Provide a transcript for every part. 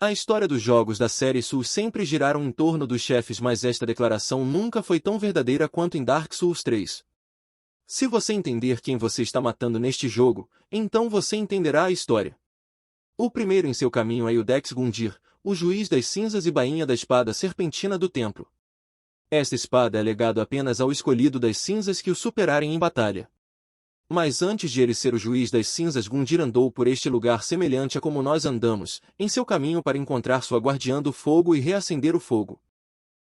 A história dos jogos da série Souls sempre giraram em torno dos chefes, mas esta declaração nunca foi tão verdadeira quanto em Dark Souls 3. Se você entender quem você está matando neste jogo, então você entenderá a história. O primeiro em seu caminho é Iudex Gundyr, o juiz das cinzas e bainha da espada serpentina do templo. Esta espada é legado apenas ao escolhido das cinzas que o superarem em batalha. Mas antes de ele ser o juiz das cinzas, Gundyr andou por este lugar semelhante a como nós andamos, em seu caminho para encontrar sua guardiã do fogo e reacender o fogo.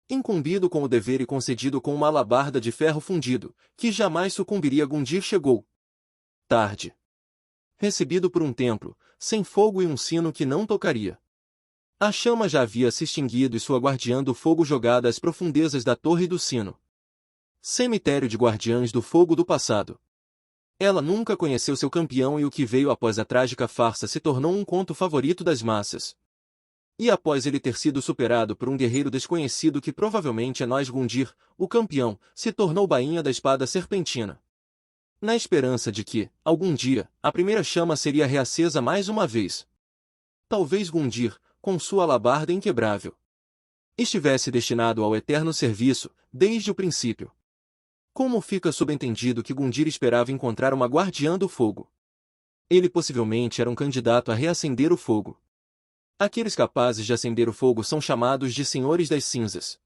Incumbido com o dever e concedido com uma alabarda de ferro fundido, que jamais sucumbiria, Gundyr chegou tarde. Recebido por um templo, sem fogo e um sino que não tocaria. A chama já havia se extinguido e sua guardiã do fogo jogada às profundezas da torre do sino. Cemitério de guardiãs do fogo do passado. Ela nunca conheceu seu campeão e o que veio após a trágica farsa se tornou um conto favorito das massas. E após ele ter sido superado por um guerreiro desconhecido que provavelmente é nós, Gundyr, o campeão, se tornou bainha da espada serpentina. Na esperança de que, algum dia, a primeira chama seria reacesa mais uma vez. Talvez Gundyr, com sua alabarda inquebrável, estivesse destinado ao eterno serviço, desde o princípio. Como fica subentendido que Gundyr esperava encontrar uma guardiã do fogo? Ele possivelmente era um candidato a reacender o fogo. Aqueles capazes de acender o fogo são chamados de Senhores das Cinzas.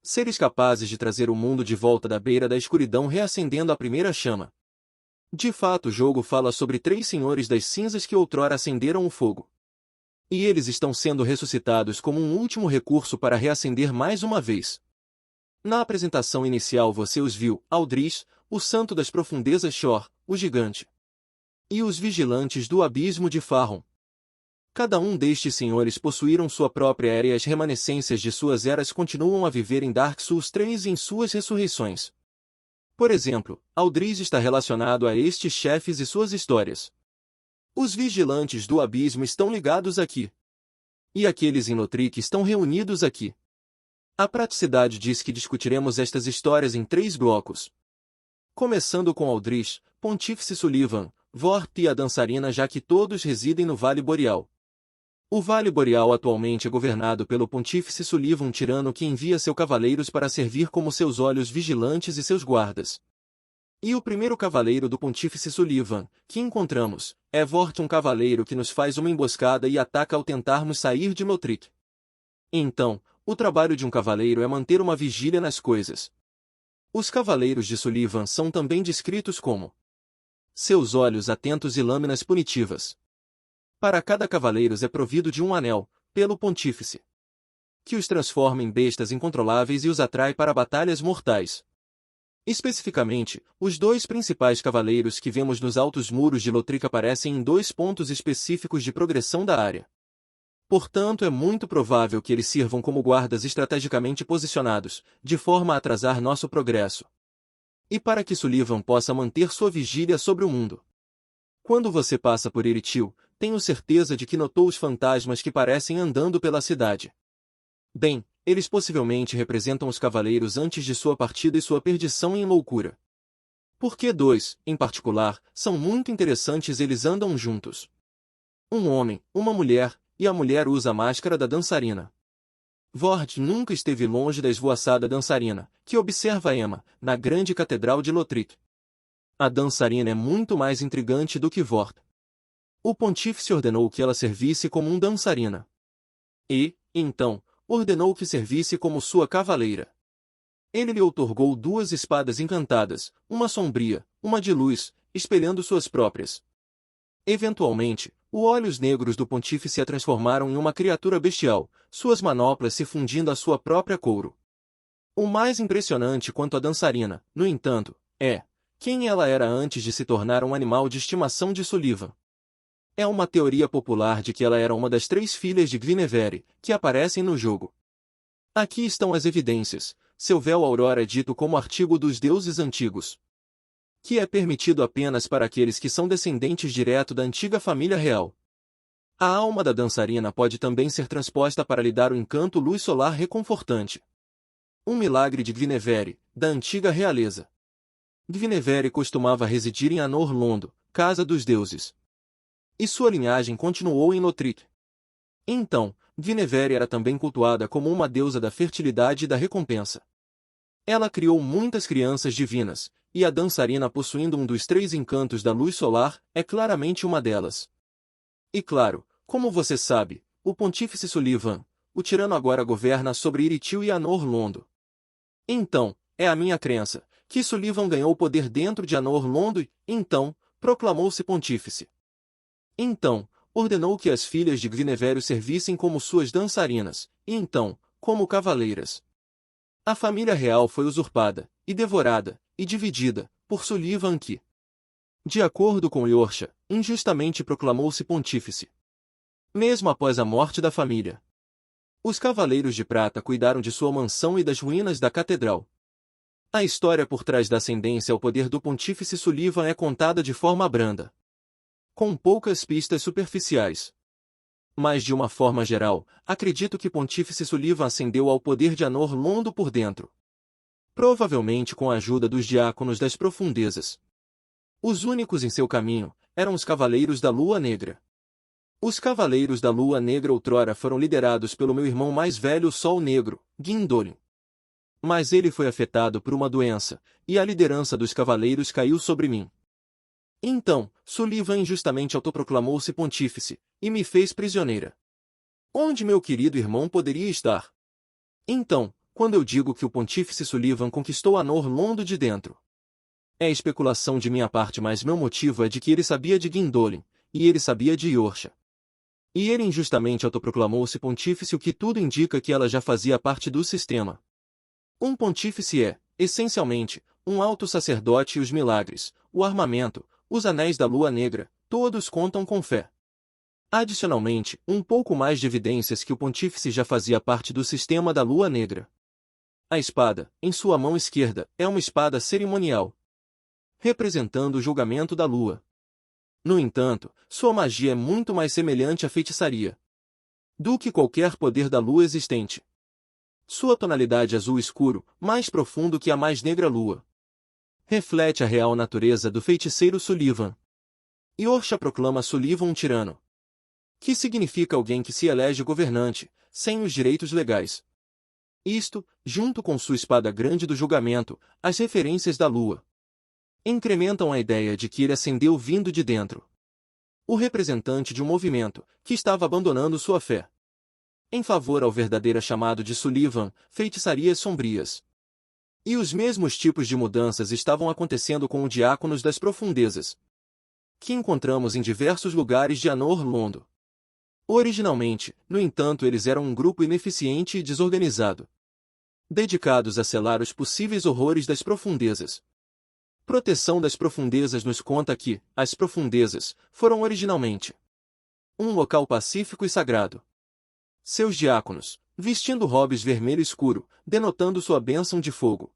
Seres capazes de trazer o mundo de volta da beira da escuridão reacendendo a primeira chama. De fato, o jogo fala sobre 3 Senhores das Cinzas que outrora acenderam o fogo. E eles estão sendo ressuscitados como um último recurso para reacender mais uma vez. Na apresentação inicial você os viu, Aldris, o santo das profundezas Shor, o gigante. E os vigilantes do abismo de Farron. Cada um destes senhores possuíram sua própria era e as remanescências de suas eras continuam a viver em Dark Souls 3 e em suas ressurreições. Por exemplo, Aldris está relacionado a estes chefes e suas histórias. Os vigilantes do abismo estão ligados aqui. E aqueles em Lothric estão reunidos aqui. A praticidade diz que discutiremos estas histórias em 3 blocos. Começando com Aldris, Pontífice Sullivan, Vort e a dançarina, já que todos residem no Vale Boreal. O Vale Boreal atualmente é governado pelo Pontífice Sullivan, um tirano que envia seus cavaleiros para servir como seus olhos vigilantes e seus guardas. E o primeiro cavaleiro do Pontífice Sullivan, que encontramos, é Vort, um cavaleiro que nos faz uma emboscada e ataca ao tentarmos sair de Lothric. Então, o trabalho de um cavaleiro é manter uma vigília nas coisas. Os cavaleiros de Sullivan são também descritos como seus olhos atentos e lâminas punitivas. Para cada cavaleiro é provido de um anel, pelo Pontífice, que os transforma em bestas incontroláveis e os atrai para batalhas mortais. Especificamente, os 2 principais cavaleiros que vemos nos altos muros de Lothric aparecem em 2 pontos específicos de progressão da área. Portanto, é muito provável que eles sirvam como guardas estrategicamente posicionados, de forma a atrasar nosso progresso. E para que Sullivan possa manter sua vigília sobre o mundo. Quando você passa por Eritil, tenho certeza de que notou os fantasmas que parecem andando pela cidade. Bem, eles possivelmente representam os cavaleiros antes de sua partida e sua perdição em loucura. Porque 2, em particular, são muito interessantes, eles andam juntos. Um homem, uma mulher, e a mulher usa a máscara da dançarina. Vort nunca esteve longe da esvoaçada dançarina, que observa Emma, na grande catedral de Lothric. A dançarina é muito mais intrigante do que Vort. O pontífice ordenou que ela servisse como um dançarina. E, então, ordenou que servisse como sua cavaleira. Ele lhe outorgou 2 espadas encantadas, uma sombria, uma de luz, espelhando suas próprias. Eventualmente, os olhos negros do pontífice a transformaram em uma criatura bestial, suas manoplas se fundindo à sua própria couro. O mais impressionante quanto à dançarina, no entanto, é quem ela era antes de se tornar um animal de estimação de Sullivan. É uma teoria popular de que ela era uma das 3 filhas de Gwynevere, que aparecem no jogo. Aqui estão as evidências. Seu véu aurora é dito como artigo dos deuses antigos, que é permitido apenas para aqueles que são descendentes direto da antiga família real. A alma da dançarina pode também ser transposta para lhe dar o encanto luz solar reconfortante. Um milagre de Gwynevere, da antiga realeza. Gwynevere costumava residir em Anor Londo, casa dos deuses. E sua linhagem continuou em Lothric. Então, Guinevere era também cultuada como uma deusa da fertilidade e da recompensa. Ela criou muitas crianças divinas, e a dançarina possuindo um dos 3 encantos da luz solar, é claramente uma delas. E claro, como você sabe, o pontífice Sullivan, o tirano agora governa sobre Iritil e Anor Londo. Então, é a minha crença, que Sullivan ganhou poder dentro de Anor Londo e, então, proclamou-se pontífice. Então, ordenou que as filhas de Guinevere servissem como suas dançarinas, e então, como cavaleiras. A família real foi usurpada, e devorada, e dividida, por Sullivan que, de acordo com Yorcha, injustamente proclamou-se pontífice. Mesmo após a morte da família, os Cavaleiros de Prata cuidaram de sua mansão e das ruínas da catedral. A história por trás da ascendência ao poder do pontífice Sullivan é contada de forma branda, com poucas pistas superficiais. Mas de uma forma geral, acredito que pontífice Sullivan ascendeu ao poder de Anor Londo por dentro. Provavelmente com a ajuda dos diáconos das profundezas. Os únicos em seu caminho eram os Cavaleiros da Lua Negra. Os Cavaleiros da Lua Negra outrora foram liderados pelo meu irmão mais velho, o Sol Negro, Guindolin. Mas ele foi afetado por uma doença, e a liderança dos Cavaleiros caiu sobre mim. Então, Sullivan injustamente autoproclamou-se pontífice, e me fez prisioneira. Onde meu querido irmão poderia estar? Então, quando eu digo que o pontífice Sullivan conquistou Anor Londo de dentro, é especulação de minha parte, mas meu motivo é de que ele sabia de Guindolin, e ele sabia de Yorcha. E ele injustamente autoproclamou-se pontífice, o que tudo indica que ela já fazia parte do sistema. Um pontífice é, essencialmente, um alto sacerdote e os milagres, o armamento, os anéis da Lua Negra, todos contam com fé. Adicionalmente, um pouco mais de evidências que o pontífice já fazia parte do sistema da Lua Negra. A espada, em sua mão esquerda, é uma espada cerimonial, representando o julgamento da Lua. No entanto, sua magia é muito mais semelhante à feitiçaria do que qualquer poder da Lua existente. Sua tonalidade azul escuro, mais profundo que a mais negra Lua, reflete a real natureza do feiticeiro Sullivan. Yorcha proclama Sullivan um tirano, que significa alguém que se elege governante, sem os direitos legais. Isto, junto com sua espada grande do julgamento, as referências da Lua, incrementam a ideia de que ele ascendeu vindo de dentro. O representante de um movimento, que estava abandonando sua fé em favor ao verdadeiro chamado de Sullivan, feitiçarias sombrias. E os mesmos tipos de mudanças estavam acontecendo com os diáconos das profundezas, que encontramos em diversos lugares de Anor Londo. Originalmente, no entanto, eles eram um grupo ineficiente e desorganizado, dedicados a selar os possíveis horrores das profundezas. Proteção das Profundezas nos conta que, as profundezas, foram originalmente um local pacífico e sagrado. Seus diáconos, vestindo robes vermelho escuro, denotando sua bênção de fogo.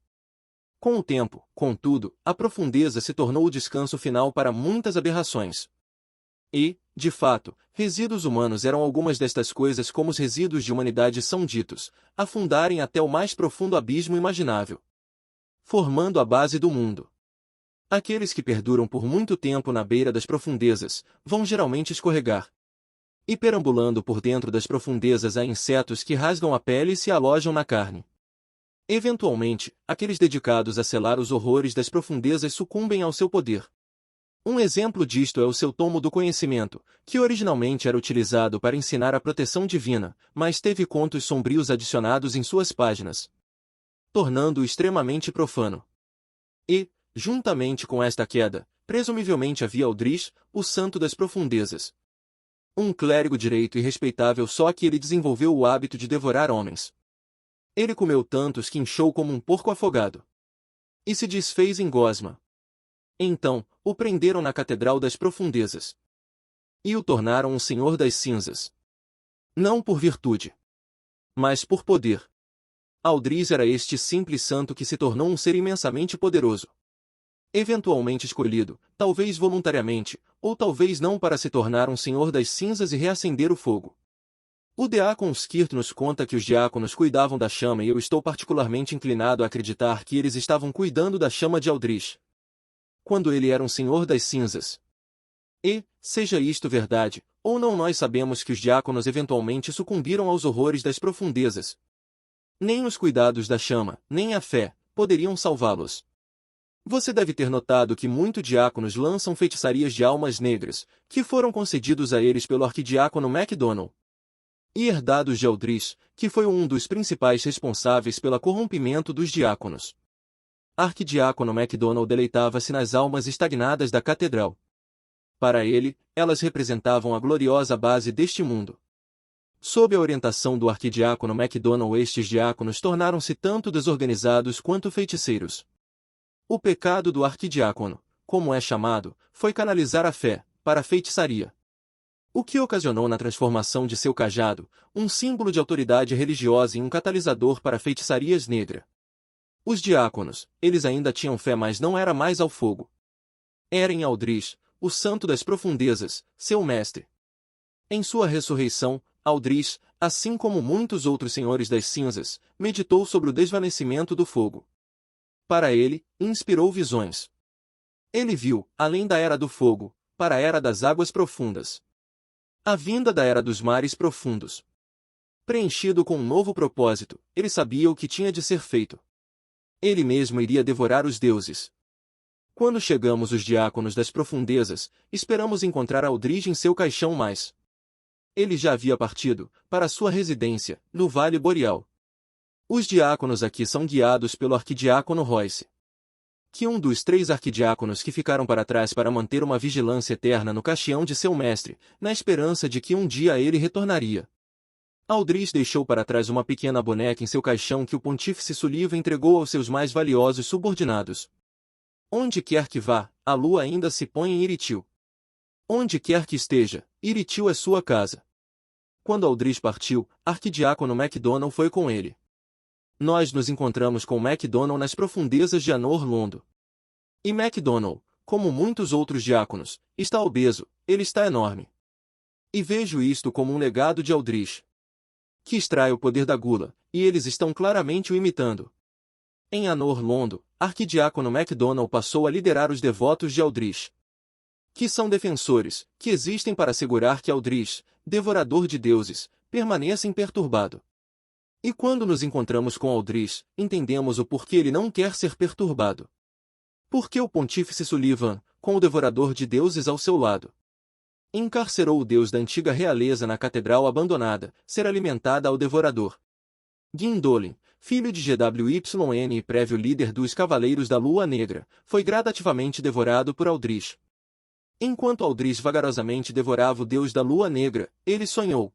Com o tempo, contudo, a profundeza se tornou o descanso final para muitas aberrações. E, de fato, resíduos humanos eram algumas destas coisas, como os resíduos de humanidade são ditos, afundarem até o mais profundo abismo imaginável, formando a base do mundo. Aqueles que perduram por muito tempo na beira das profundezas, vão geralmente escorregar. E perambulando por dentro das profundezas há insetos que rasgam a pele e se alojam na carne. Eventualmente, aqueles dedicados a selar os horrores das profundezas sucumbem ao seu poder. Um exemplo disto é o seu tomo do conhecimento, que originalmente era utilizado para ensinar a proteção divina, mas teve contos sombrios adicionados em suas páginas, tornando-o extremamente profano. E, juntamente com esta queda, presumivelmente havia Aldrich, o santo das profundezas. Um clérigo direito e respeitável, só que ele desenvolveu o hábito de devorar homens. Ele comeu tantos que inchou como um porco afogado. E se desfez em gosma. Então, o prenderam na Catedral das Profundezas. E o tornaram um Senhor das Cinzas. Não por virtude, mas por poder. Aldrich era este simples santo que se tornou um ser imensamente poderoso. Eventualmente escolhido, talvez voluntariamente, ou talvez não, para se tornar um Senhor das Cinzas e reacender o fogo. O diácono Skirt nos conta que os diáconos cuidavam da chama, e eu estou particularmente inclinado a acreditar que eles estavam cuidando da chama de Aldrich, quando ele era um Senhor das Cinzas. E, seja isto verdade, ou não, nós sabemos que os diáconos eventualmente sucumbiram aos horrores das profundezas. Nem os cuidados da chama, nem a fé, poderiam salvá-los. Você deve ter notado que muitos diáconos lançam feitiçarias de almas negras, que foram concedidos a eles pelo arquidiácono MacDonald. E herdados de Aldrich, que foi um dos principais responsáveis pelo corrompimento dos diáconos. Arquidiácono MacDonald deleitava-se nas almas estagnadas da catedral. Para ele, elas representavam a gloriosa base deste mundo. Sob a orientação do arquidiácono MacDonald, estes diáconos tornaram-se tanto desorganizados quanto feiticeiros. O pecado do arquidiácono, como é chamado, foi canalizar a fé para a feitiçaria. O que ocasionou na transformação de seu cajado, um símbolo de autoridade religiosa, em um catalisador para feitiçarias negra. Os diáconos, eles ainda tinham fé, mas não era mais ao fogo. Era em Aldrich, o santo das profundezas, seu mestre. Em sua ressurreição, Aldrich, assim como muitos outros senhores das cinzas, meditou sobre o desvanecimento do fogo. Para ele, inspirou visões. Ele viu, além da Era do Fogo, para a Era das Águas Profundas. A vinda da Era dos Mares Profundos. Preenchido com um novo propósito, ele sabia o que tinha de ser feito. Ele mesmo iria devorar os deuses. Quando chegamos os diáconos das profundezas, esperamos encontrar Aldrich em seu caixão, mas ele já havia partido para sua residência, no Vale Boreal. Os diáconos aqui são guiados pelo arquidiácono Royce, que um dos 3 arquidiáconos que ficaram para trás para manter uma vigilância eterna no caixão de seu mestre, na esperança de que um dia ele retornaria. Aldrich deixou para trás uma pequena boneca em seu caixão que o pontífice Sullivan entregou aos seus mais valiosos subordinados. Onde quer que vá, a lua ainda se põe em Iritil. Onde quer que esteja, Iritil é sua casa. Quando Aldrich partiu, arquidiácono MacDonald foi com ele. Nós nos encontramos com MacDonald nas profundezas de Anor Londo. E MacDonald, como muitos outros diáconos, está obeso, ele está enorme. E vejo isto como um legado de Aldrich, que extrai o poder da gula, e eles estão claramente o imitando. Em Anor Londo, arquidiácono MacDonald passou a liderar os devotos de Aldrich, que são defensores, que existem para assegurar que Aldrich, devorador de deuses, permaneça imperturbado. E quando nos encontramos com Aldrich, entendemos o porquê ele não quer ser perturbado. Porque o pontífice Sullivan, com o devorador de deuses ao seu lado, encarcerou o deus da antiga realeza na catedral abandonada, ser alimentada ao devorador. Gwyndolin, filho de GWYN e prévio líder dos Cavaleiros da Lua Negra, foi gradativamente devorado por Aldrich. Enquanto Aldrich vagarosamente devorava o deus da Lua Negra, ele sonhou.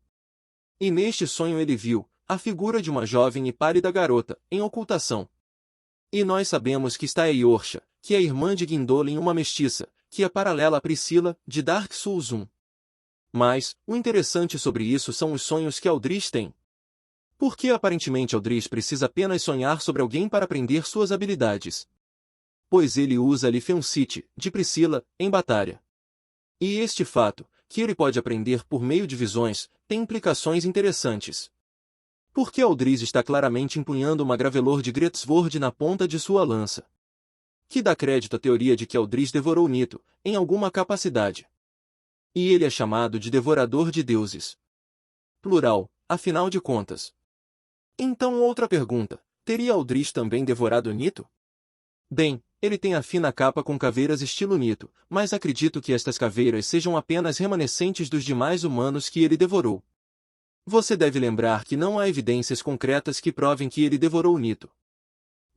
E neste sonho ele viu a figura de uma jovem e pálida garota, em ocultação. E nós sabemos que está Eorcha, que é irmã de Gwyndolin, uma mestiça, que é paralela a Priscila, de Dark Souls 1. Mas, o interessante sobre isso são os sonhos que Aldrich tem. Porque aparentemente Aldrich precisa apenas sonhar sobre alguém para aprender suas habilidades. Pois ele usa a Lifeoncite, de Priscila, em batalha. E este fato, que ele pode aprender por meio de visões, tem implicações interessantes. Porque Aldrich está claramente empunhando uma gravelor de Gretsvord na ponta de sua lança, que dá crédito à teoria de que Aldrich devorou Nito, em alguma capacidade. E ele é chamado de devorador de deuses. Plural, afinal de contas. Então outra pergunta, teria Aldrich também devorado Nito? Bem, ele tem a fina capa com caveiras estilo Nito, mas acredito que estas caveiras sejam apenas remanescentes dos demais humanos que ele devorou. Você deve lembrar que não há evidências concretas que provem que ele devorou Nito.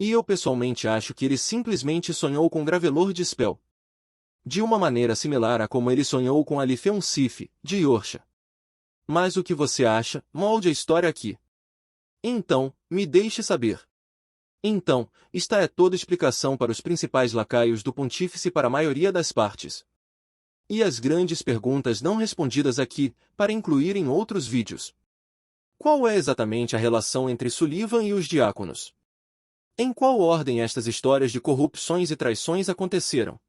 E eu pessoalmente acho que ele simplesmente sonhou com Gravelor de Spell. De uma maneira similar a como ele sonhou com a Lifeoncif, de Eorcha. Mas o que você acha? Molde a história aqui. Então, me deixe saber. Então, esta é toda explicação para os principais lacaios do pontífice para a maioria das partes. E as grandes perguntas não respondidas aqui, para incluir em outros vídeos. Qual é exatamente a relação entre Sullivan e os diáconos? Em qual ordem estas histórias de corrupções e traições aconteceram?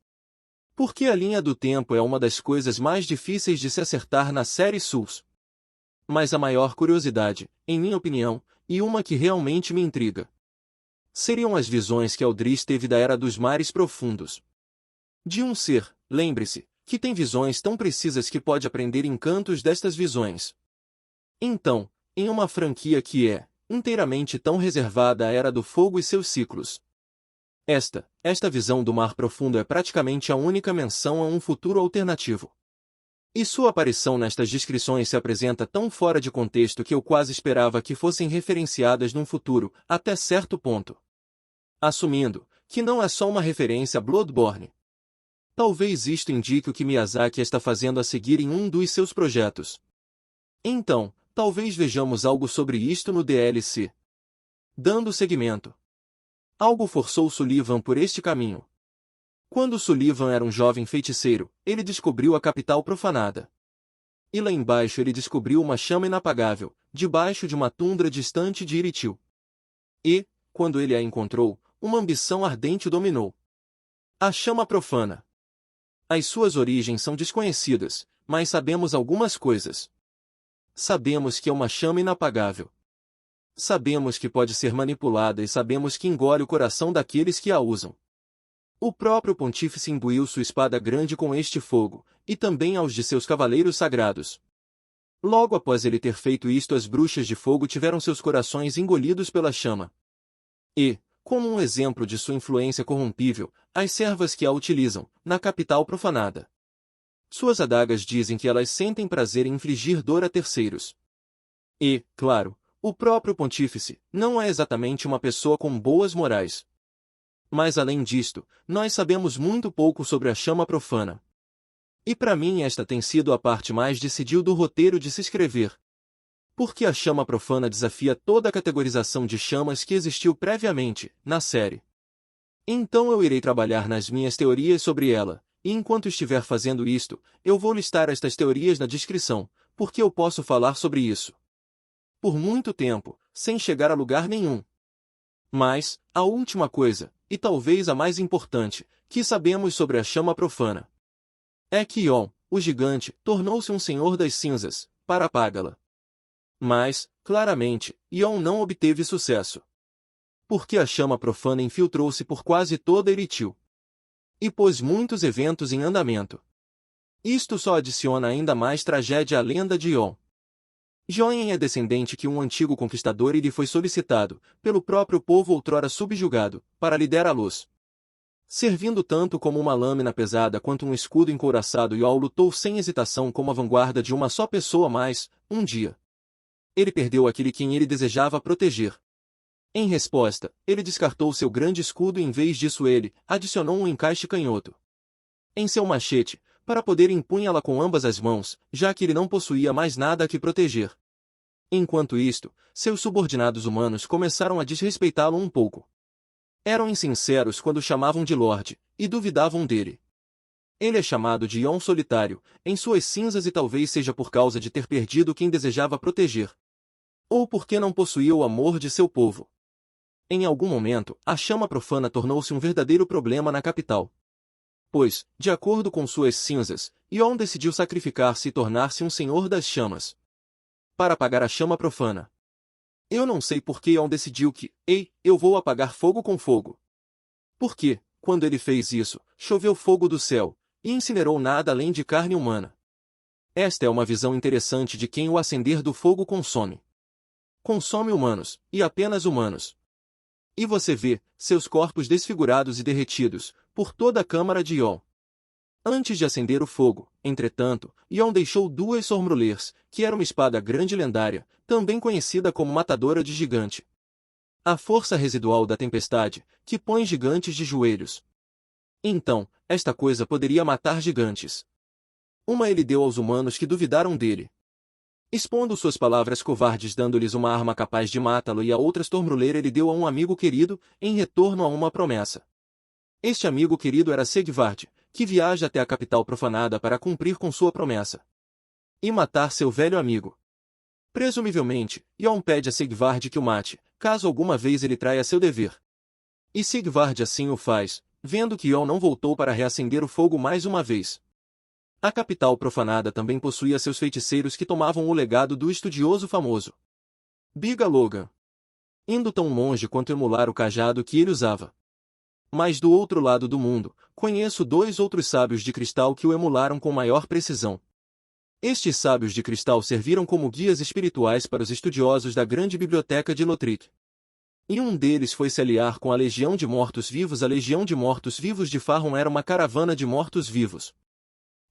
Porque a linha do tempo é uma das coisas mais difíceis de se acertar na série Souls. Mas a maior curiosidade, em minha opinião, e uma que realmente me intriga, seriam as visões que Aldrich teve da Era dos Mares Profundos. De um ser, lembre-se, que tem visões tão precisas que pode aprender encantos destas visões. Então, em uma franquia que é inteiramente tão reservada à Era do Fogo e seus ciclos, esta visão do mar profundo é praticamente a única menção a um futuro alternativo. E sua aparição nestas descrições se apresenta tão fora de contexto que eu quase esperava que fossem referenciadas num futuro, até certo ponto. Assumindo que não é só uma referência a Bloodborne. Talvez isto indique o que Miyazaki está fazendo a seguir em um dos seus projetos. Então, talvez vejamos algo sobre isto no DLC. Dando seguimento. Algo forçou Sullivan por este caminho. Quando Sullivan era um jovem feiticeiro, ele descobriu a capital profanada. E lá embaixo ele descobriu uma chama inapagável, debaixo de uma tundra distante de Iritil. E, quando ele a encontrou, uma ambição ardente o dominou. A chama profana. As suas origens são desconhecidas, mas sabemos algumas coisas. Sabemos que é uma chama inapagável. Sabemos que pode ser manipulada e sabemos que engole o coração daqueles que a usam. O próprio pontífice imbuiu sua espada grande com este fogo, e também aos de seus cavaleiros sagrados. Logo após ele ter feito isto, as bruxas de fogo tiveram seus corações engolidos pela chama. E, como um exemplo de sua influência corrompível, as servas que a utilizam, na capital profanada. Suas adagas dizem que elas sentem prazer em infligir dor a terceiros. E, claro, o próprio pontífice não é exatamente uma pessoa com boas morais. Mas além disto, nós sabemos muito pouco sobre a chama profana. E para mim esta tem sido a parte mais difícil do roteiro de se escrever. Porque a chama profana desafia toda a categorização de chamas que existiu previamente, na série. Então eu irei trabalhar nas minhas teorias sobre ela, e enquanto estiver fazendo isto, eu vou listar estas teorias na descrição, porque eu posso falar sobre isso por muito tempo, sem chegar a lugar nenhum. Mas, a última coisa, e talvez a mais importante, que sabemos sobre a chama profana, é que Yon, o gigante, tornou-se um senhor das cinzas, para apagá-la. Mas, claramente, Yon não obteve sucesso. Porque a chama profana infiltrou-se por quase toda Iritil. E pôs muitos eventos em andamento. Isto só adiciona ainda mais tragédia à lenda de Yon. Joen é descendente que um antigo conquistador e lhe foi solicitado, pelo próprio povo outrora subjugado, para lhe dar a luz. Servindo tanto como uma lâmina pesada quanto um escudo encouraçado, Yol lutou sem hesitação como a vanguarda de uma só pessoa, mas, um dia, ele perdeu aquele quem ele desejava proteger. Em resposta, ele descartou seu grande escudo e em vez disso ele adicionou um encaixe canhoto em seu machete, para poder empunhá-la com ambas as mãos, já que ele não possuía mais nada a que proteger. Enquanto isto, seus subordinados humanos começaram a desrespeitá-lo um pouco. Eram insinceros quando o chamavam de Lorde, e duvidavam dele. Ele é chamado de Yon Solitário, em suas cinzas, e talvez seja por causa de ter perdido quem desejava proteger. Ou porque não possuía o amor de seu povo. Em algum momento, a chama profana tornou-se um verdadeiro problema na capital. Pois, de acordo com suas cinzas, Yon decidiu sacrificar-se e tornar-se um senhor das chamas. Para apagar a chama profana. Eu não sei por que Yon decidiu que, eu vou apagar fogo com fogo. Porque, quando ele fez isso, choveu fogo do céu, e incinerou nada além de carne humana. Esta é uma visão interessante de quem o acender do fogo consome. Consome humanos, e apenas humanos. E você vê seus corpos desfigurados e derretidos por toda a câmara de Yon. Antes de acender o fogo, entretanto, Yon deixou duas Sormrulers, que era uma espada grande lendária, também conhecida como matadora de gigante. A força residual da tempestade, que põe gigantes de joelhos. Então, esta coisa poderia matar gigantes. Uma ele deu aos humanos que duvidaram dele, expondo suas palavras covardes, dando-lhes uma arma capaz de matá-lo, e a outra Stormruler ele deu a um amigo querido, em retorno a uma promessa. Este amigo querido era Sigvard, que viaja até a capital profanada para cumprir com sua promessa e matar seu velho amigo. Presumivelmente, Yon pede a Sigvard que o mate, caso alguma vez ele traia seu dever. E Sigvard assim o faz, vendo que Yon não voltou para reacender o fogo mais uma vez. A capital profanada também possuía seus feiticeiros que tomavam o legado do estudioso famoso Biga Logan, indo tão longe quanto emular o cajado que ele usava. Mas do outro lado do mundo, conheço 2 outros sábios de cristal que o emularam com maior precisão. Estes sábios de cristal serviram como guias espirituais para os estudiosos da grande biblioteca de Lothric. E um deles foi se aliar com a Legião de Mortos-Vivos. A Legião de Mortos-Vivos de Farron era uma caravana de mortos-vivos,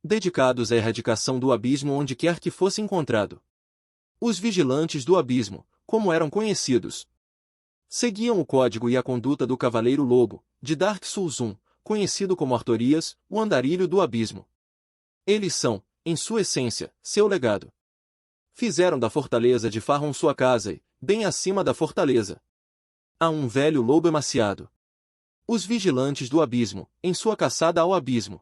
dedicados à erradicação do abismo onde quer que fosse encontrado. Os Vigilantes do Abismo, como eram conhecidos, seguiam o código e a conduta do Cavaleiro Lobo, de Dark Souls 1, conhecido como Artorias, o Andarilho do Abismo. Eles são, em sua essência, seu legado. Fizeram da fortaleza de Farron sua casa e, bem acima da fortaleza, há um velho lobo emaciado. Os Vigilantes do Abismo, em sua caçada ao abismo,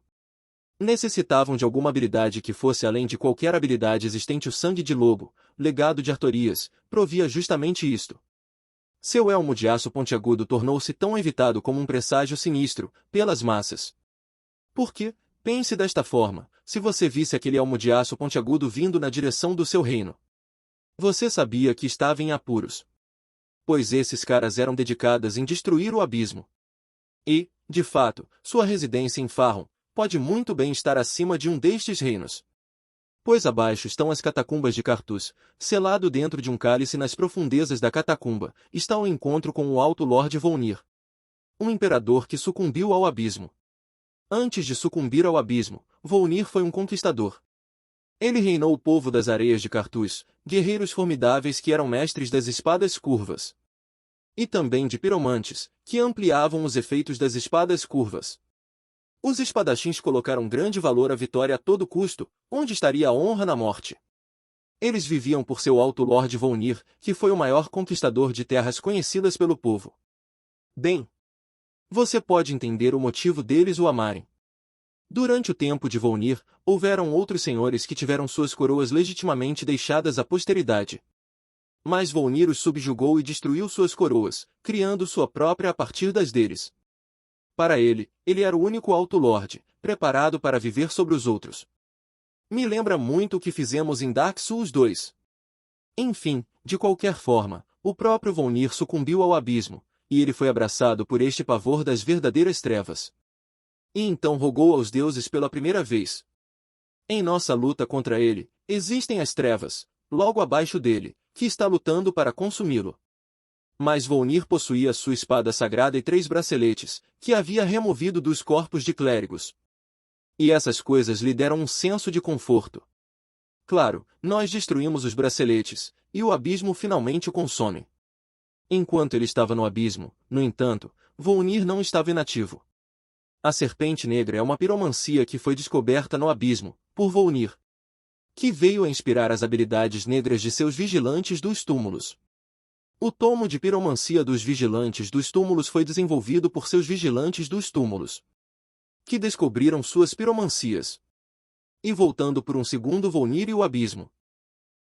necessitavam de alguma habilidade que fosse além de qualquer habilidade existente. O sangue de lobo, legado de Artorias, provia justamente isto. Seu elmo de aço pontiagudo tornou-se tão evitado como um presságio sinistro, pelas massas. Porque, pense desta forma, se você visse aquele elmo de aço pontiagudo vindo na direção do seu reino, você sabia que estava em apuros. Pois esses caras eram dedicados em destruir o abismo. E, de fato, sua residência em Farron pode muito bem estar acima de um destes reinos. Pois abaixo estão as catacumbas de Carthus, selado dentro de um cálice nas profundezas da catacumba, está o encontro com o Alto Lorde Volnir, um imperador que sucumbiu ao abismo. Antes de sucumbir ao abismo, Volnir foi um conquistador. Ele reinou o povo das areias de Carthus, guerreiros formidáveis que eram mestres das espadas curvas. E também de piromantes, que ampliavam os efeitos das espadas curvas. Os espadachins colocaram grande valor à vitória a todo custo, onde estaria a honra na morte. Eles viviam por seu alto Lorde Volnir, que foi o maior conquistador de terras conhecidas pelo povo. Bem, você pode entender o motivo deles o amarem. Durante o tempo de Volnir, houveram outros senhores que tiveram suas coroas legitimamente deixadas à posteridade. Mas Volnir os subjugou e destruiu suas coroas, criando sua própria a partir das deles. Para ele era o único Alto Lorde, preparado para viver sobre os outros. Me lembra muito o que fizemos em Dark Souls 2. Enfim, de qualquer forma, o próprio Volnir sucumbiu ao abismo, e ele foi abraçado por este pavor das verdadeiras trevas. E então rogou aos deuses pela primeira vez. Em nossa luta contra ele, existem as trevas, logo abaixo dele, que está lutando para consumi-lo. Mas Volnir possuía sua espada sagrada e 3 braceletes, que havia removido dos corpos de clérigos. E essas coisas lhe deram um senso de conforto. Claro, nós destruímos os braceletes, e o abismo finalmente o consome. Enquanto ele estava no abismo, no entanto, Volnir não estava inativo. A Serpente Negra é uma piromancia que foi descoberta no abismo, por Volnir, que veio a inspirar as habilidades negras de seus Vigilantes dos Túmulos. O tomo de piromancia dos Vigilantes dos Túmulos foi desenvolvido por seus Vigilantes dos Túmulos, que descobriram suas piromancias. E voltando por um segundo Volnir e o abismo.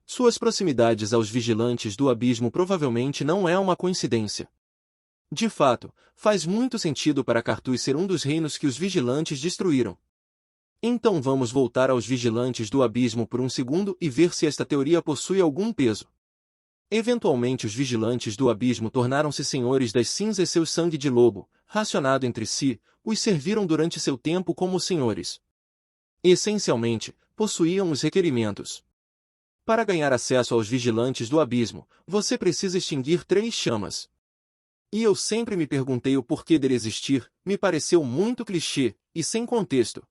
Suas proximidades aos Vigilantes do Abismo provavelmente não é uma coincidência. De fato, faz muito sentido para Carthus ser um dos reinos que os Vigilantes destruíram. Então vamos voltar aos Vigilantes do Abismo por um segundo e ver se esta teoria possui algum peso. Eventualmente os Vigilantes do Abismo tornaram-se senhores das cinzas. Seu sangue de lobo, racionado entre si, os serviram durante seu tempo como senhores. Essencialmente, possuíam os requerimentos. Para ganhar acesso aos Vigilantes do Abismo, você precisa extinguir 3 chamas. E eu sempre me perguntei o porquê dele existir, me pareceu muito clichê, e sem contexto.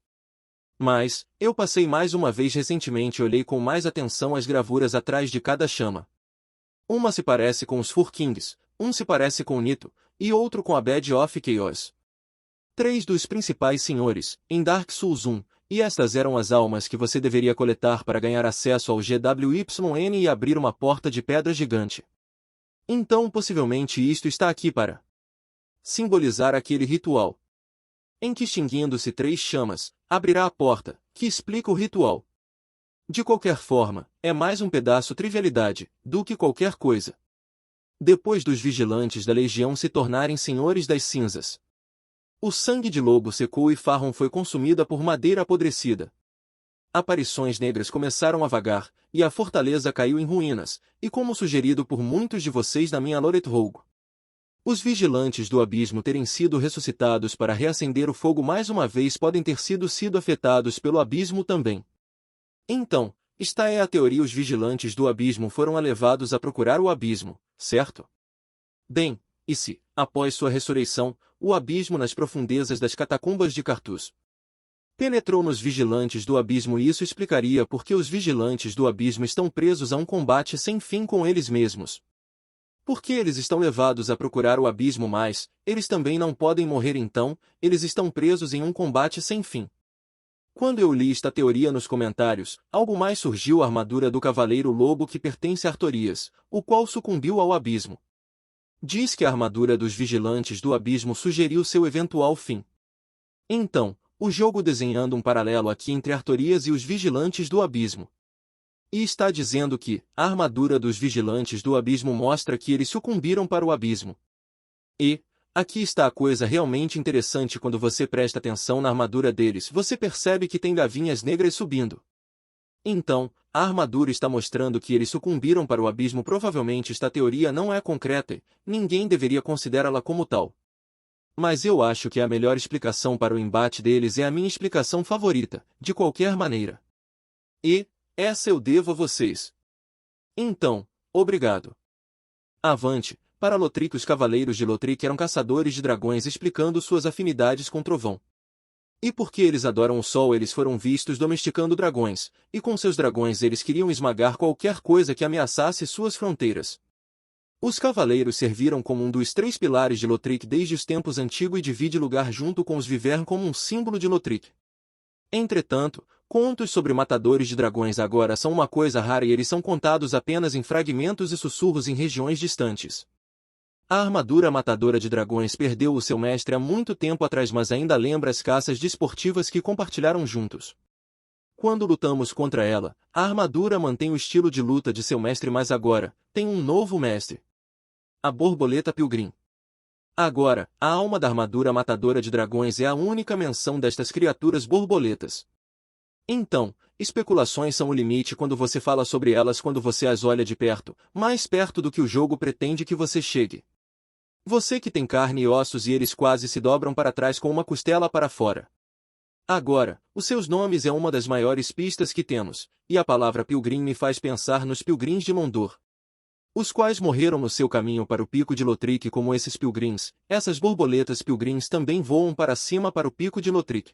Mas, eu passei mais uma vez recentemente e olhei com mais atenção as gravuras atrás de cada chama. Uma se parece com os Four Kings, um se parece com Nito, e outro com a Bed of Chaos. 3 dos principais senhores, em Dark Souls 1, e estas eram as almas que você deveria coletar para ganhar acesso ao GWYN e abrir uma porta de pedra gigante. Então possivelmente isto está aqui para simbolizar aquele ritual, em que extinguindo-se 3 chamas, abrirá a porta, que explica o ritual. De qualquer forma, é mais um pedaço trivialidade, do que qualquer coisa. Depois dos Vigilantes da Legião se tornarem senhores das cinzas, o sangue de lobo secou e Farron foi consumida por madeira apodrecida. Aparições negras começaram a vagar, e a fortaleza caiu em ruínas, e como sugerido por muitos de vocês na minha Loret Rogue, Os vigilantes do abismo terem sido ressuscitados para reacender o fogo mais uma vez podem ter sido afetados pelo abismo também. Então, esta é a teoria: os vigilantes do abismo foram levados a procurar o abismo, certo? Bem, e se, após sua ressurreição, o abismo nas profundezas das catacumbas de Carthus penetrou nos vigilantes do abismo, e isso explicaria por que os vigilantes do abismo estão presos a um combate sem fim com eles mesmos. Porque eles estão levados a procurar o abismo, mas eles também não podem morrer, então eles estão presos em um combate sem fim. Quando eu li esta teoria nos comentários, algo mais surgiu: a armadura do Cavaleiro Lobo, que pertence a Artorias, o qual sucumbiu ao abismo. Diz que a armadura dos vigilantes do abismo sugeriu seu eventual fim. Então, o jogo desenhando um paralelo aqui entre Artorias e os vigilantes do abismo. E está dizendo que a armadura dos vigilantes do abismo mostra que eles sucumbiram para o abismo. E aqui está a coisa realmente interessante: quando você presta atenção na armadura deles, você percebe que tem gavinhas negras subindo. Então, a armadura está mostrando que eles sucumbiram para o abismo. Provavelmente esta teoria não é concreta e ninguém deveria considerá-la como tal. Mas eu acho que a melhor explicação para o embate deles é a minha explicação favorita, de qualquer maneira. E essa eu devo a vocês. Então, obrigado. Avante, para Lothric. Os cavaleiros de Lothric eram caçadores de dragões, explicando suas afinidades com trovão. E porque eles adoram o sol, eles foram vistos domesticando dragões, e com seus dragões eles queriam esmagar qualquer coisa que ameaçasse suas fronteiras. Os cavaleiros serviram como um dos 3 pilares de Lothric desde os tempos antigos e divide lugar junto com os Vivern como um símbolo de Lothric. Entretanto, contos sobre matadores de dragões agora são uma coisa rara, e eles são contados apenas em fragmentos e sussurros em regiões distantes. A armadura matadora de dragões perdeu o seu mestre há muito tempo atrás, mas ainda lembra as caças desportivas que compartilharam juntos. Quando lutamos contra ela, a armadura mantém o estilo de luta de seu mestre, mas agora tem um novo mestre: a borboleta Pilgrim. Agora, a alma da armadura matadora de dragões é a única menção destas criaturas borboletas. Então, especulações são o limite quando você fala sobre elas. Quando você as olha de perto, mais perto do que o jogo pretende que você chegue. Você que tem carne e ossos, e eles quase se dobram para trás com uma costela para fora. Agora, os seus nomes é uma das maiores pistas que temos, e a palavra Pilgrim me faz pensar nos Pilgrims de Mondor, os quais morreram no seu caminho para o pico de Lothric. Como esses Pilgrims, essas borboletas Pilgrims também voam para cima para o pico de Lothric.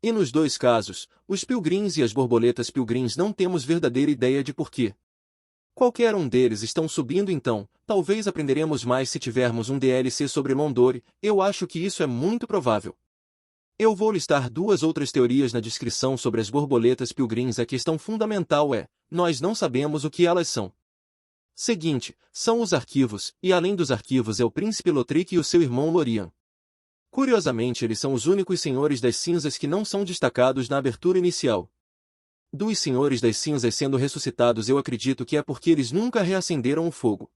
E nos dois casos, os Pilgrims e as borboletas Pilgrims, não temos verdadeira ideia de porquê qualquer um deles estão subindo. Então, talvez aprenderemos mais se tivermos um DLC sobre Londore. Eu acho que isso é muito provável. Eu vou listar 2 outras teorias na descrição sobre as borboletas Pilgrims. A questão fundamental é: nós não sabemos o que elas são. Seguinte, são os arquivos, e além dos arquivos é o príncipe Lothric e o seu irmão Lorien. Curiosamente, eles são os únicos senhores das cinzas que não são destacados na abertura inicial. Dos senhores das cinzas sendo ressuscitados, eu acredito que é porque eles nunca reacenderam o fogo.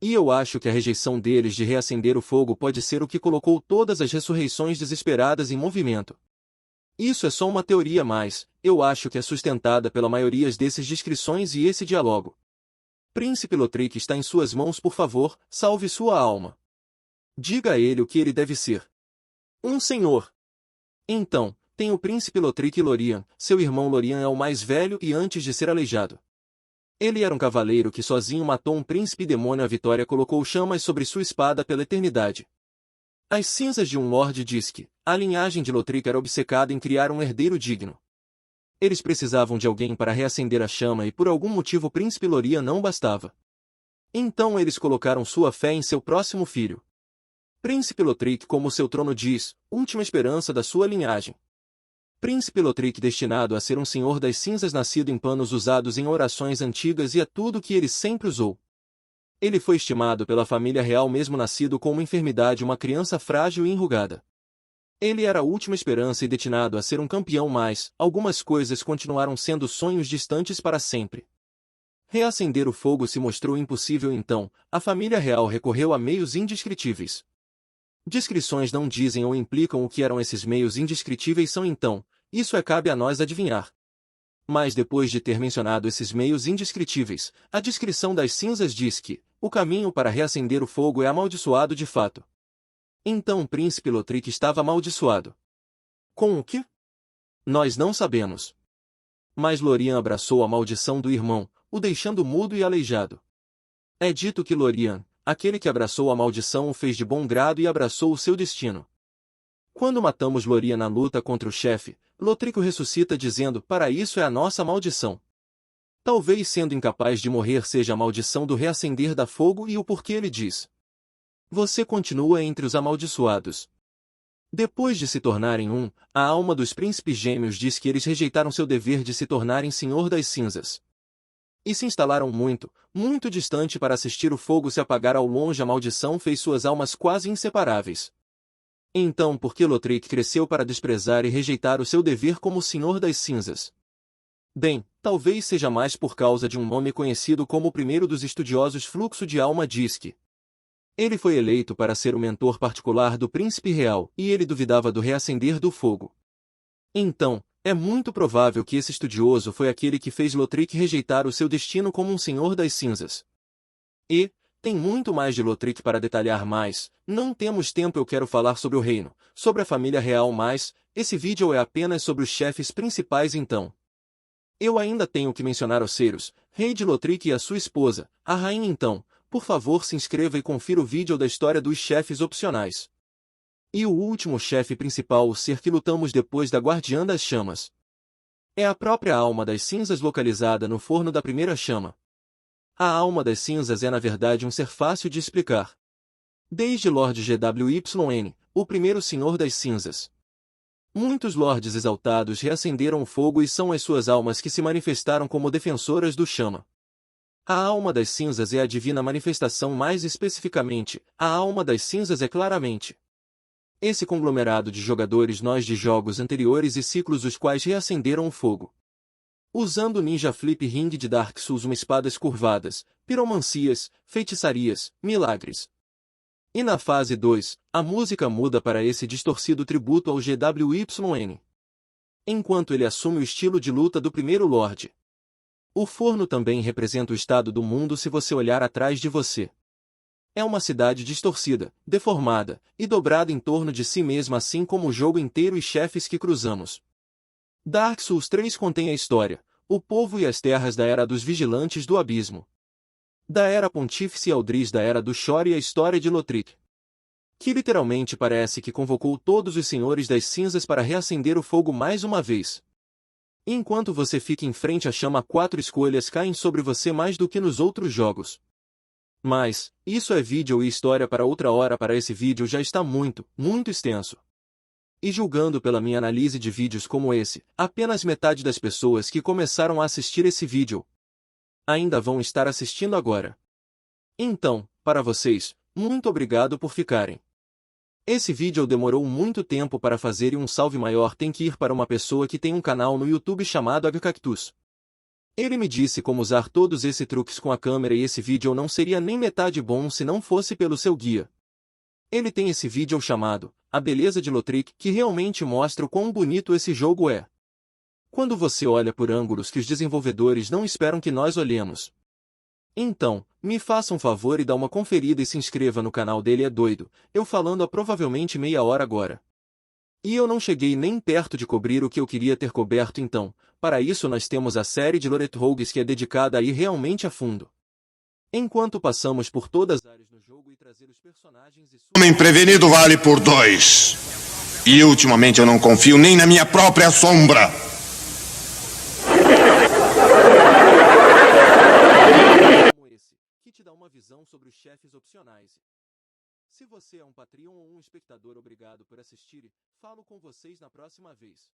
E eu acho que a rejeição deles de reacender o fogo pode ser o que colocou todas as ressurreições desesperadas em movimento. Isso é só uma teoria, mas eu acho que é sustentada pela maioria dessas descrições e esse diálogo. Príncipe Lothric está em suas mãos. Por favor, salve sua alma. Diga a ele o que ele deve ser. Um senhor. Então, tem o príncipe Lothric e Lorien. Seu irmão Lorien é o mais velho e antes de ser aleijado. Ele era um cavaleiro que sozinho matou um príncipe demônio. A vitória colocou chamas sobre sua espada pela eternidade. As cinzas de um lorde diz que a linhagem de Lothric era obcecada em criar um herdeiro digno. Eles precisavam de alguém para reacender a chama, e por algum motivo o príncipe Lorien não bastava. Então eles colocaram sua fé em seu próximo filho. Príncipe Lothric, como seu trono diz, última esperança da sua linhagem. Príncipe Lothric, destinado a ser um senhor das cinzas, nascido em panos usados em orações antigas, e é tudo que ele sempre usou. Ele foi estimado pela família real mesmo nascido com uma enfermidade, uma criança frágil e enrugada. Ele era a última esperança e destinado a ser um campeão, mas algumas coisas continuaram sendo sonhos distantes para sempre. Reacender o fogo se mostrou impossível, então a família real recorreu a meios indescritíveis. Descrições não dizem ou implicam o que eram esses meios indescritíveis. Então, isso cabe a nós adivinhar. Mas depois de ter mencionado esses meios indescritíveis, a descrição das cinzas diz que o caminho para reacender o fogo é amaldiçoado de fato. Então o príncipe Lothric estava amaldiçoado. Com o quê? Nós não sabemos. Mas Lórien abraçou a maldição do irmão, o deixando mudo e aleijado. É dito que Lórien, aquele que abraçou a maldição, o fez de bom grado e abraçou o seu destino. Quando matamos Lórien na luta contra o chefe, Lothric o ressuscita dizendo: para isso é a nossa maldição. Talvez sendo incapaz de morrer seja a maldição do reacender da fogo e o porquê ele diz: você continua entre os amaldiçoados. Depois de se tornarem um, a alma dos príncipes gêmeos diz que eles rejeitaram seu dever de se tornarem Senhor das Cinzas. E se instalaram muito, muito distante para assistir o fogo se apagar ao longe. A maldição fez suas almas quase inseparáveis. Então por que Lothric cresceu para desprezar e rejeitar o seu dever como Senhor das Cinzas? Bem, talvez seja mais por causa de um nome conhecido como o primeiro dos estudiosos. Fluxo de Alma diz que ele foi eleito para ser o mentor particular do príncipe real, e ele duvidava do reacender do fogo. Então, é muito provável que esse estudioso foi aquele que fez Lothric rejeitar o seu destino como um Senhor das Cinzas. E, tem muito mais de Lothric para detalhar, mas não temos tempo. Eu quero falar sobre o reino, sobre a família real, mas esse vídeo é apenas sobre os chefes principais. Então, eu ainda tenho que mencionar Oceiros, rei de Lothric, e a sua esposa, a rainha. Então, por favor, se inscreva e confira o vídeo da história dos chefes opcionais. E o último chefe principal, o ser que lutamos depois da Guardiã das Chamas. É a própria Alma das Cinzas localizada no forno da primeira chama. A Alma das Cinzas é na verdade um ser fácil de explicar. Desde Lord GWYN, o primeiro Senhor das Cinzas. Muitos lordes exaltados reacenderam o fogo e são as suas almas que se manifestaram como defensoras do chama. A Alma das Cinzas é a divina manifestação. Mais especificamente, a Alma das Cinzas é claramente esse conglomerado de jogadores nós de jogos anteriores e ciclos os quais reacenderam o fogo. Usando o Ninja Flip Ring de Dark Souls, uma espadas curvadas, piromancias, feitiçarias, milagres. E na fase 2, a música muda para esse distorcido tributo ao GWYN. Enquanto ele assume o estilo de luta do primeiro Lorde. O forno também representa o estado do mundo se você olhar atrás de você. É uma cidade distorcida, deformada e dobrada em torno de si mesma, assim como o jogo inteiro e chefes que cruzamos. Dark Souls 3 contém a história, o povo e as terras da Era dos Vigilantes do Abismo. Da Era Pontífice Aldris, da Era do Chore, e a história de Lothric. Que literalmente parece que convocou todos os Senhores das Cinzas para reacender o fogo mais uma vez. Enquanto você fica em frente à chama, 4 escolhas caem sobre você mais do que nos outros jogos. Mas, isso é vídeo e história para outra hora. Para esse vídeo já está muito, muito extenso. E julgando pela minha análise de vídeos como esse, apenas metade das pessoas que começaram a assistir esse vídeo ainda vão estar assistindo agora. Então, para vocês, muito obrigado por ficarem. Esse vídeo demorou muito tempo para fazer e um salve maior tem que ir para uma pessoa que tem um canal no YouTube chamado AgCactus. Ele me disse como usar todos esses truques com a câmera e esse vídeo não seria nem metade bom se não fosse pelo seu guia. Ele tem esse vídeo chamado A Beleza de Lothric, que realmente mostra o quão bonito esse jogo é. Quando você olha por ângulos que os desenvolvedores não esperam que nós olhemos. Então, me faça um favor e dá uma conferida e se inscreva no canal dele. É doido, eu falando há provavelmente meia hora agora. E eu não cheguei nem perto de cobrir o que eu queria ter coberto. Então, para isso nós temos a série de Loret Rogues, que é dedicada a ir realmente a fundo. Enquanto passamos por todas as áreas no jogo e trazer os personagens e Homem prevenido vale por 2. E ultimamente eu não confio nem na minha própria sombra. como esse, que te dá uma visão sobre os chefes opcionais. Se você é um Patreon ou um espectador, obrigado por assistir e falo com vocês na próxima vez.